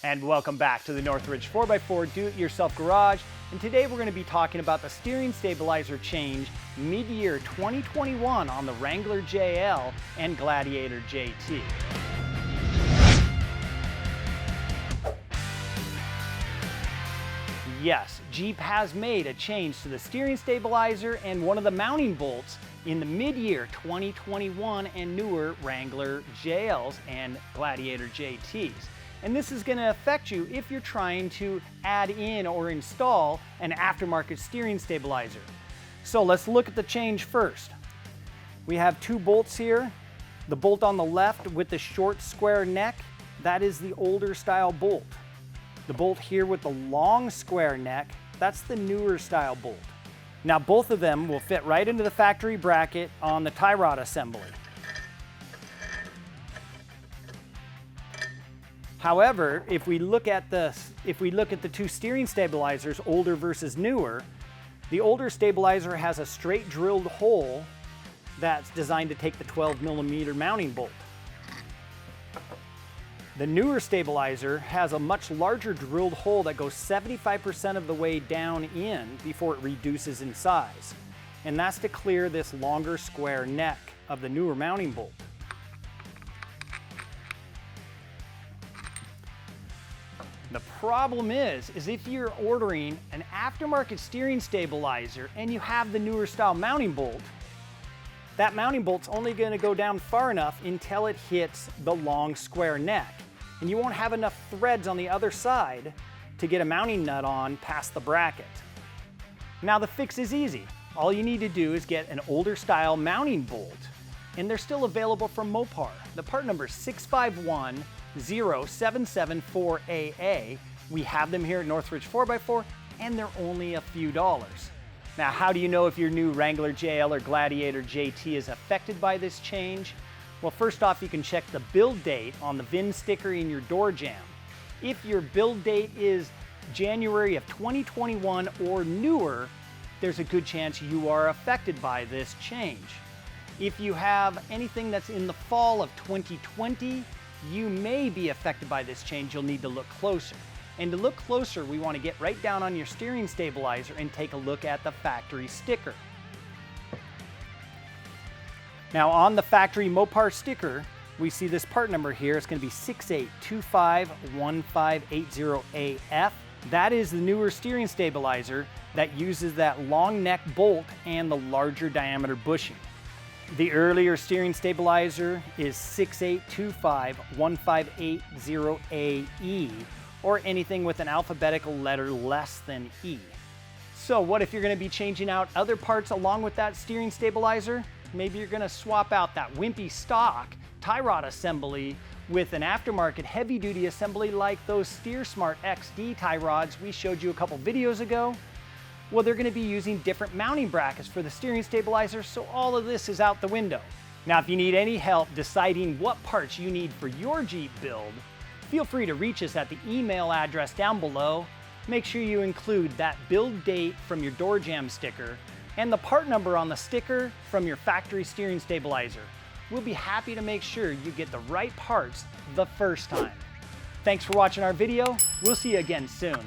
And welcome back to the Northridge 4x4 Do-It-Yourself Garage. And today we're going to be talking about the steering stabilizer change mid-year 2021 on the Wrangler JL and Gladiator JT. Yes, Jeep has made a change to the steering stabilizer and one of the mounting bolts in the mid-year 2021 and newer Wrangler JLs and Gladiator JTs. And this is going to affect you if you're trying to add in or install an aftermarket steering stabilizer. So let's look at the change first. We have two bolts here. The bolt on the left with the short square neck, that is the older style bolt. The bolt here with the long square neck, that's the newer style bolt. Now both of them will fit right into the factory bracket on the tie rod assembly. However, if we look at the two steering stabilizers, older versus newer, the older stabilizer has a straight drilled hole that's designed to take the 12mm mounting bolt. The newer stabilizer has a much larger drilled hole that goes 75% of the way down in before it reduces in size. And that's to clear this longer square neck of the newer mounting bolt. The problem is if you're ordering an aftermarket steering stabilizer and you have the newer style mounting bolt, that mounting bolt's only going to go down far enough until it hits the long square neck. And you won't have enough threads on the other side to get a mounting nut on past the bracket. Now the fix is easy. All you need to do is get an older style mounting bolt, and they're still available from Mopar. The part number is 65107774AA. We have them here at Northridge 4x4, and they're only a few dollars. Now, how do you know if your new Wrangler JL or Gladiator JT is affected by this change? Well, first off, you can check the build date on the VIN sticker in your door jamb. If your build date is January of 2021 or newer, there's a good chance you are affected by this change. If you have anything that's in the fall of 2020, you may be affected by this change. You'll need to look closer. And to look closer, we want to get right down on your steering stabilizer and take a look at the factory sticker. Now on the factory Mopar sticker, we see this part number here. It's going to be 68251580AF. That is the newer steering stabilizer that uses that long neck bolt and the larger diameter bushing. The earlier steering stabilizer is 68251580AE, or anything with an alphabetical letter less than E. So what if you're going to be changing out other parts along with that steering stabilizer? Maybe you're going to swap out that wimpy stock tie rod assembly with an aftermarket heavy-duty assembly like those SteerSmart XD tie rods we showed you a couple videos ago. Well, they're going to be using different mounting brackets for the steering stabilizer, so all of this is out the window. Now, if you need any help deciding what parts you need for your Jeep build, feel free to reach us at the email address down below. Make sure you include that build date from your door jamb sticker and the part number on the sticker from your factory steering stabilizer. We'll be happy to make sure you get the right parts the first time. Thanks for watching our video. We'll see you again soon.